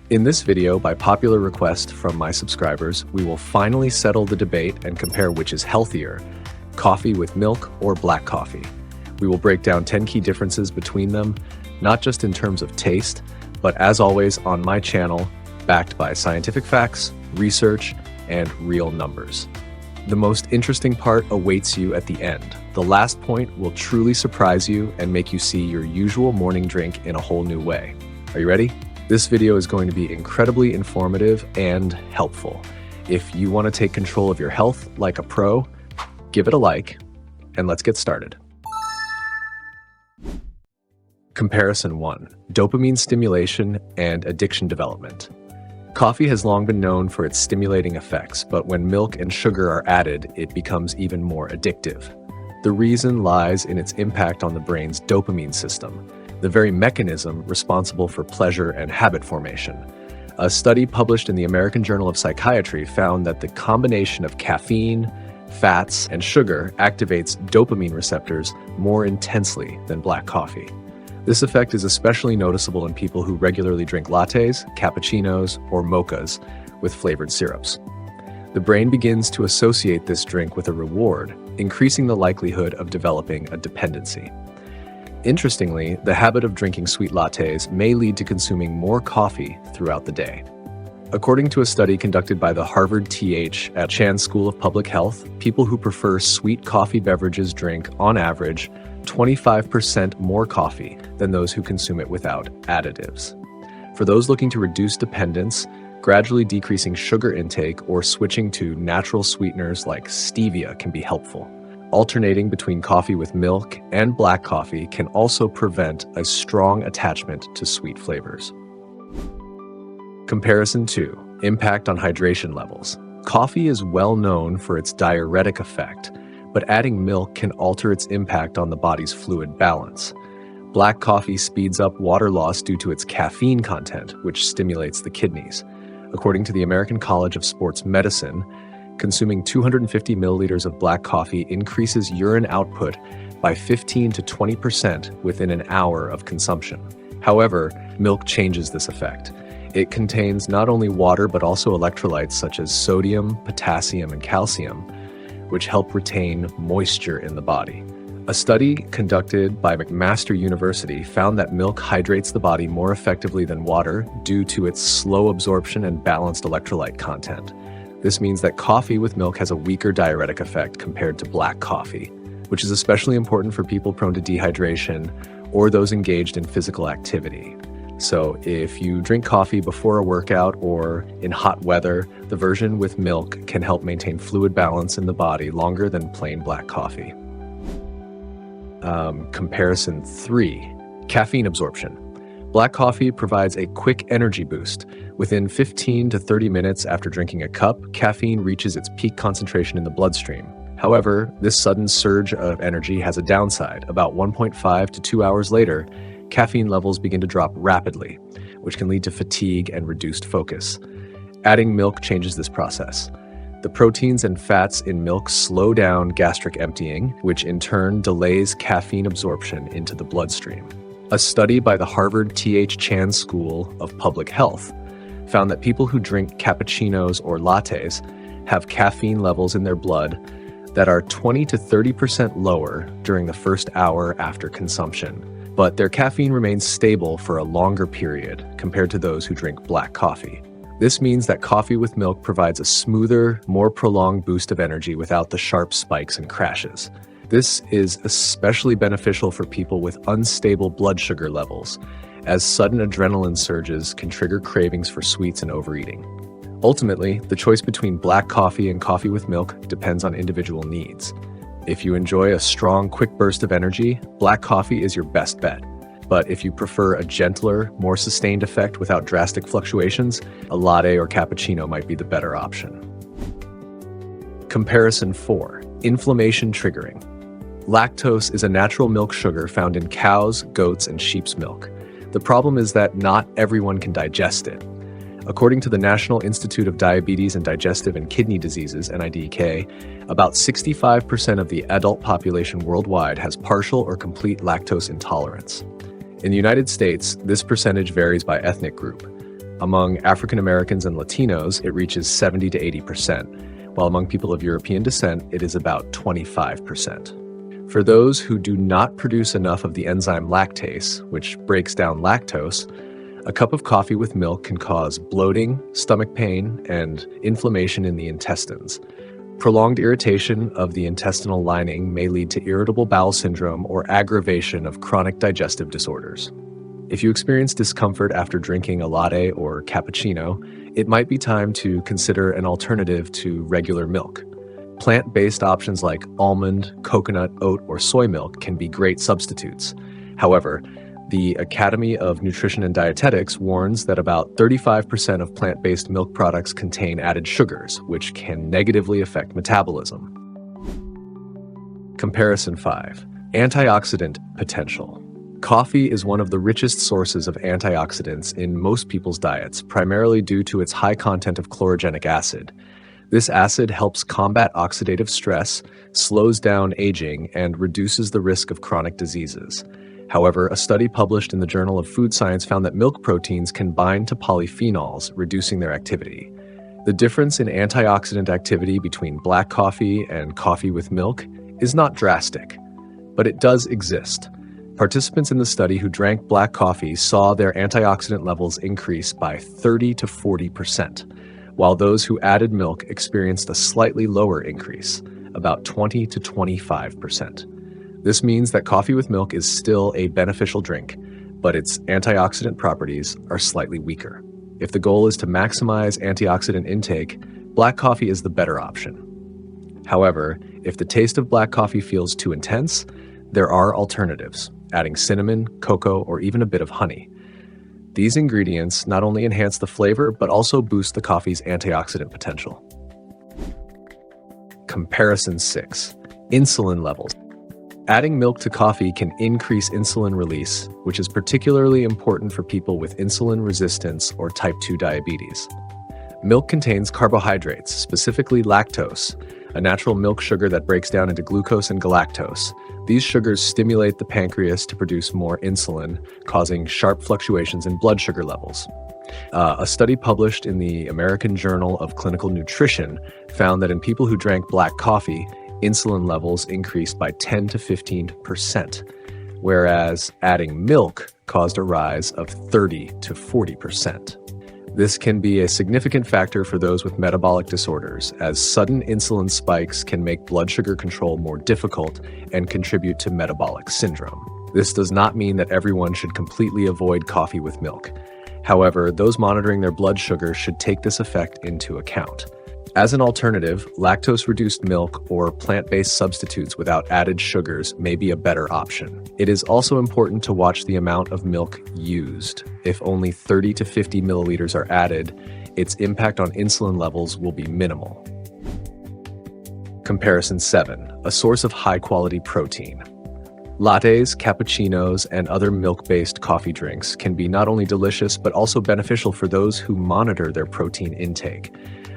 In this video, by popular request from my subscribers, we will finally settle the debate and compare which is healthier, coffee with milk or black coffee. We will break down 10 key differences between them, not just in terms of taste, but as always on my channel, backed by scientific facts, research, and real numbers. The most interesting part awaits you at the end. The last point will truly surprise you and make you see your usual morning drink in a whole new way. Are you ready? This video is going to be incredibly informative and helpful. If you want to take control of your health like a pro, give it a like, and let's get started. Comparison 1. Dopamine stimulation and addiction development. Coffee has long been known for its stimulating effects, but when milk and sugar are added, it becomes even more addictive. The reason lies in its impact on the brain's dopamine system, the very mechanism responsible for pleasure and habit formation. A study published in the American Journal of Psychiatry found that the combination of caffeine, fats, and sugar activates dopamine receptors more intensely than black coffee. This effect is especially noticeable in people who regularly drink lattes, cappuccinos, or mochas with flavored syrups. The brain begins to associate this drink with a reward, increasing the likelihood of developing a dependency. Interestingly, the habit of drinking sweet lattes may lead to consuming more coffee throughout the day. According to a study conducted by the Harvard T.H. at Chan School of Public Health, people who prefer sweet coffee beverages drink, on average, 25% more coffee than those who consume it without additives. For those looking to reduce dependence, gradually decreasing sugar intake or switching to natural sweeteners like stevia can be helpful. Alternating between coffee with milk and black coffee can also prevent a strong attachment to sweet flavors. Comparison 2. Impact on hydration levels. Coffee is well known for its diuretic effect, but adding milk can alter its impact on the body's fluid balance. Black coffee speeds up water loss due to its caffeine content, which stimulates the kidneys. According to the American College of Sports Medicine, consuming 250 milliliters of black coffee increases urine output by 15 to 20% within an hour of consumption. However, milk changes this effect. It contains not only water but also electrolytes such as sodium, potassium, and calcium, which help retain moisture in the body. A study conducted by McMaster University found that milk hydrates the body more effectively than water due to its slow absorption and balanced electrolyte content. This means that coffee with milk has a weaker diuretic effect compared to black coffee, which is especially important for people prone to dehydration or those engaged in physical activity. So if you drink coffee before a workout or in hot weather, the version with milk can help maintain fluid balance in the body longer than plain black coffee. Comparison 3. Caffeine absorption. Black coffee provides a quick energy boost. Within 15 to 30 minutes after drinking a cup, caffeine reaches its peak concentration in the bloodstream. However, this sudden surge of energy has a downside. About 1.5 to 2 hours later, caffeine levels begin to drop rapidly, which can lead to fatigue and reduced focus. Adding milk changes this process. The proteins and fats in milk slow down gastric emptying, which in turn delays caffeine absorption into the bloodstream. A study by the Harvard T.H. Chan School of Public Health found that people who drink cappuccinos or lattes have caffeine levels in their blood that are 20 to 30% lower during the first hour after consumption, but their caffeine remains stable for a longer period compared to those who drink black coffee. This means that coffee with milk provides a smoother, more prolonged boost of energy without the sharp spikes and crashes. This is especially beneficial for people with unstable blood sugar levels, as sudden adrenaline surges can trigger cravings for sweets and overeating. Ultimately, the choice between black coffee and coffee with milk depends on individual needs. If you enjoy a strong, quick burst of energy, black coffee is your best bet. But if you prefer a gentler, more sustained effect without drastic fluctuations, a latte or cappuccino might be the better option. Comparison 4. Inflammation triggering. Lactose is a natural milk sugar found in cows, goats, and sheep's milk. The problem is that not everyone can digest it. According to the National Institute of Diabetes and Digestive and Kidney Diseases, NIDK, about 65% of the adult population worldwide has partial or complete lactose intolerance. In the United States, this percentage varies by ethnic group. Among African Americans and Latinos, it reaches 70 to 80%, while among people of European descent, it is about 25%. For those who do not produce enough of the enzyme lactase, which breaks down lactose, a cup of coffee with milk can cause bloating, stomach pain, and inflammation in the intestines. Prolonged irritation of the intestinal lining may lead to irritable bowel syndrome or aggravation of chronic digestive disorders. If you experience discomfort after drinking a latte or cappuccino, it might be time to consider an alternative to regular milk. Plant-based options like almond, coconut, oat, or soy milk can be great substitutes. However, the Academy of Nutrition and Dietetics warns that about 35% of plant-based milk products contain added sugars, which can negatively affect metabolism. Comparison 5. Antioxidant potential. Coffee is one of the richest sources of antioxidants in most people's diets, primarily due to its high content of chlorogenic acid. This acid helps combat oxidative stress, slows down aging, and reduces the risk of chronic diseases. However, a study published in the Journal of Food Science found that milk proteins can bind to polyphenols, reducing their activity. The difference in antioxidant activity between black coffee and coffee with milk is not drastic, but it does exist. Participants in the study who drank black coffee saw their antioxidant levels increase by 30 to 40%. While those who added milk experienced a slightly lower increase, about 20 to 25%. This means that coffee with milk is still a beneficial drink, but its antioxidant properties are slightly weaker. If the goal is to maximize antioxidant intake, black coffee is the better option. However, if the taste of black coffee feels too intense, there are alternatives, adding cinnamon, cocoa, or even a bit of honey. These ingredients not only enhance the flavor, but also boost the coffee's antioxidant potential. Comparison 6. Insulin levels. Adding milk to coffee can increase insulin release, which is particularly important for people with insulin resistance or type 2 diabetes. Milk contains carbohydrates, specifically lactose, a natural milk sugar that breaks down into glucose and galactose. These sugars stimulate the pancreas to produce more insulin, causing sharp fluctuations in blood sugar levels. A study published in the American Journal of Clinical Nutrition found that in people who drank black coffee, insulin levels increased by 10 to 15%, whereas adding milk caused a rise of 30 to 40%. This can be a significant factor for those with metabolic disorders, as sudden insulin spikes can make blood sugar control more difficult and contribute to metabolic syndrome. This does not mean that everyone should completely avoid coffee with milk. However, those monitoring their blood sugar should take this effect into account. As an alternative, lactose-reduced milk or plant-based substitutes without added sugars may be a better option. It is also important to watch the amount of milk used. If only 30 to 50 milliliters are added, its impact on insulin levels will be minimal. Comparison 7. A source of high-quality protein. Lattes, cappuccinos, and other milk-based coffee drinks can be not only delicious but also beneficial for those who monitor their protein intake.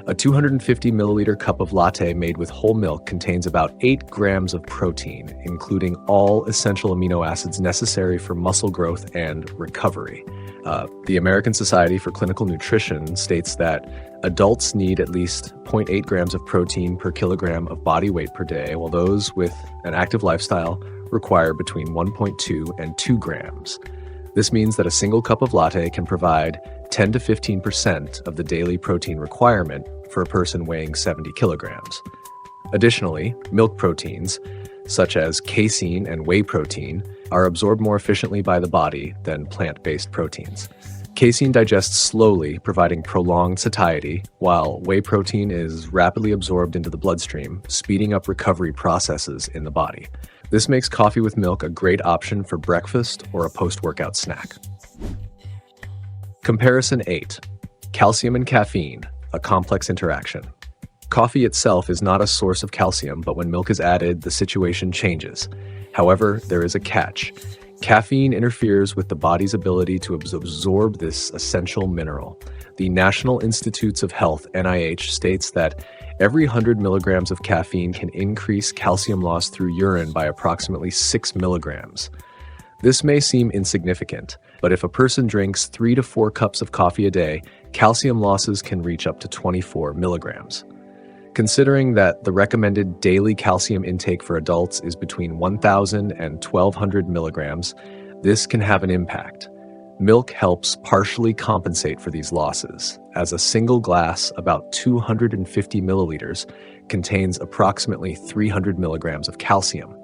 A 250 milliliter cup of latte made with whole milk contains about 8 grams of protein, including all essential amino acids necessary for muscle growth and recovery. The American Society for Clinical Nutrition states that adults need at least 0.8 grams of protein per kilogram of body weight per day, while those with an active lifestyle require between 1.2 and 2 grams. This means that a single cup of latte can provide 10 to 15% of the daily protein requirement for a person weighing 70 kilograms. Additionally, milk proteins, such as casein and whey protein, are absorbed more efficiently by the body than plant-based proteins. Casein digests slowly, providing prolonged satiety, while whey protein is rapidly absorbed into the bloodstream, speeding up recovery processes in the body. This makes coffee with milk a great option for breakfast or a post-workout snack. Comparison 8. Calcium and caffeine, a complex interaction. Coffee itself is not a source of calcium, but when milk is added, the situation changes. However, there is a catch. Caffeine interferes with the body's ability to absorb this essential mineral. The National Institutes of Health, NIH, states that every 100 milligrams of caffeine can increase calcium loss through urine by approximately 6 milligrams. This may seem insignificant, but if a person drinks 3 to 4 cups of coffee a day, calcium losses can reach up to 24 milligrams. Considering that the recommended daily calcium intake for adults is between 1,000 and 1,200 milligrams, this can have an impact. Milk helps partially compensate for these losses, as a single glass, about 250 milliliters, contains approximately 300 milligrams of calcium.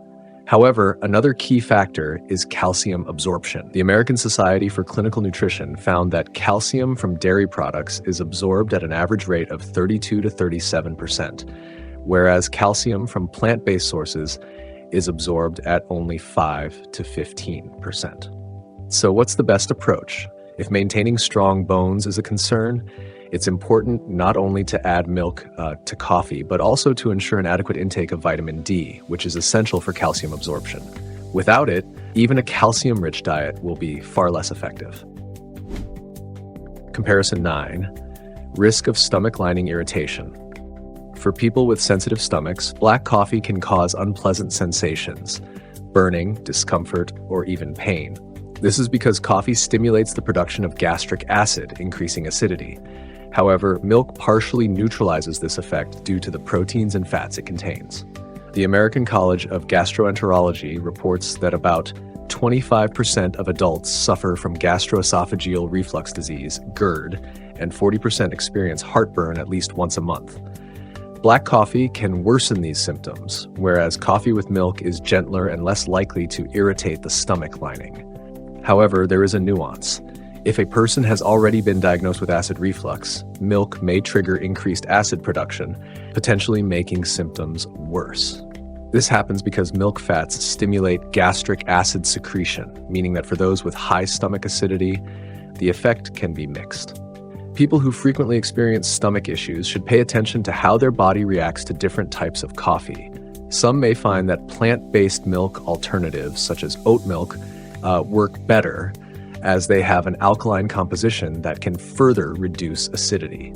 However, another key factor is calcium absorption. The American Society for Clinical Nutrition found that calcium from dairy products is absorbed at an average rate of 32 to 37%, whereas calcium from plant-based sources is absorbed at only 5 to 15%. So what's the best approach? If maintaining strong bones is a concern, it's important not only to add milk to coffee, but also to ensure an adequate intake of vitamin D, which is essential for calcium absorption. Without it, even a calcium-rich diet will be far less effective. Comparison 9. Risk of stomach lining irritation. For people with sensitive stomachs, black coffee can cause unpleasant sensations, burning, discomfort, or even pain. This is because coffee stimulates the production of gastric acid, increasing acidity. However, milk partially neutralizes this effect due to the proteins and fats it contains. The American College of Gastroenterology reports that about 25% of adults suffer from gastroesophageal reflux disease, GERD, and 40% experience heartburn at least once a month. Black coffee can worsen these symptoms, whereas coffee with milk is gentler and less likely to irritate the stomach lining. However, there is a nuance. If a person has already been diagnosed with acid reflux, milk may trigger increased acid production, potentially making symptoms worse. This happens because milk fats stimulate gastric acid secretion, meaning that for those with high stomach acidity, the effect can be mixed. People who frequently experience stomach issues should pay attention to how their body reacts to different types of coffee. Some may find that plant-based milk alternatives, such as oat milk, work better, as they have an alkaline composition that can further reduce acidity.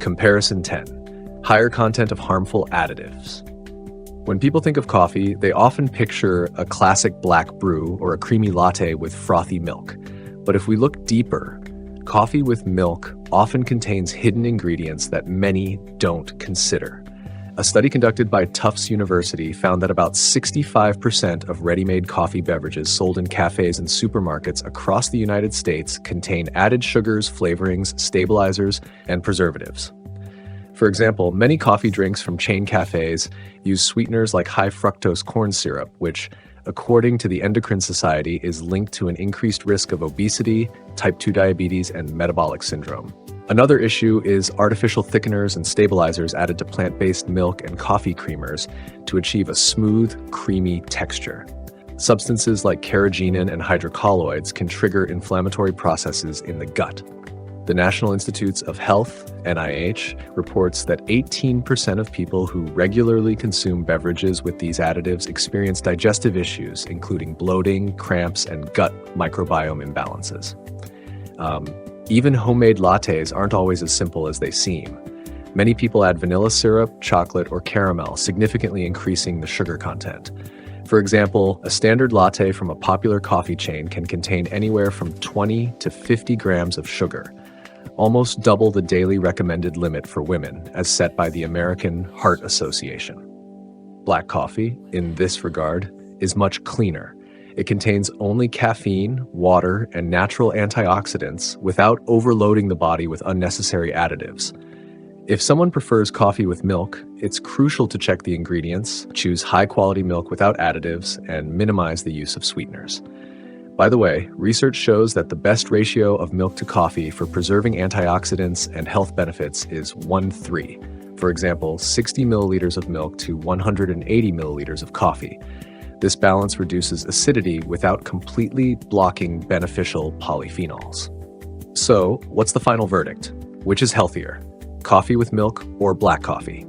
Comparison 10. Higher content of harmful additives. When people think of coffee, they often picture a classic black brew or a creamy latte with frothy milk. But if we look deeper, coffee with milk often contains hidden ingredients that many don't consider. A study conducted by Tufts University found that about 65% of ready-made coffee beverages sold in cafes and supermarkets across the United States contain added sugars, flavorings, stabilizers, and preservatives. For example, many coffee drinks from chain cafes use sweeteners like high fructose corn syrup, which, according to the Endocrine Society, is linked to an increased risk of obesity, type 2 diabetes, and metabolic syndrome. Another issue is artificial thickeners and stabilizers added to plant-based milk and coffee creamers to achieve a smooth, creamy texture. Substances like carrageenan and hydrocolloids can trigger inflammatory processes in the gut. The National Institutes of Health, NIH, reports that 18% of people who regularly consume beverages with these additives experience digestive issues, including bloating, cramps, and gut microbiome imbalances. Even homemade lattes aren't always as simple as they seem. Many people add vanilla syrup, chocolate, or caramel, significantly increasing the sugar content. For example, a standard latte from a popular coffee chain can contain anywhere from 20 to 50 grams of sugar, almost double the daily recommended limit for women, as set by the American Heart Association. Black coffee, in this regard, is much cleaner. It contains only caffeine, water, and natural antioxidants without overloading the body with unnecessary additives. If someone prefers coffee with milk, it's crucial to check the ingredients, choose high-quality milk without additives, and minimize the use of sweeteners. By the way, research shows that the best ratio of milk to coffee for preserving antioxidants and health benefits is 1:3. For example, 60 milliliters of milk to 180 milliliters of coffee. This balance reduces acidity without completely blocking beneficial polyphenols. So, what's the final verdict? Which is healthier, coffee with milk or black coffee?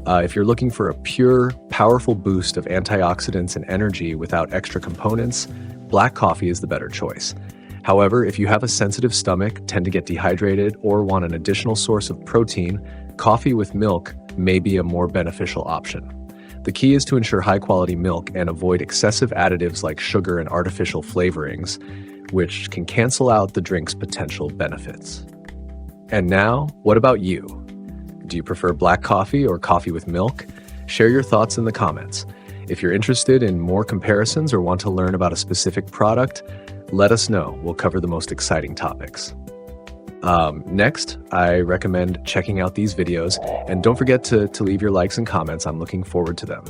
If you're looking for a pure, powerful boost of antioxidants and energy without extra components, black coffee is the better choice. However, if you have a sensitive stomach, tend to get dehydrated, or want an additional source of protein, coffee with milk may be a more beneficial option. The key is to ensure high-quality milk and avoid excessive additives like sugar and artificial flavorings, which can cancel out the drink's potential benefits. And now, what about you? Do you prefer black coffee or coffee with milk? Share your thoughts in the comments. If you're interested in more comparisons or want to learn about a specific product, let us know. We'll cover the most exciting topics. Next, I recommend checking out these videos, and don't forget to leave your likes and comments. I'm looking forward to them.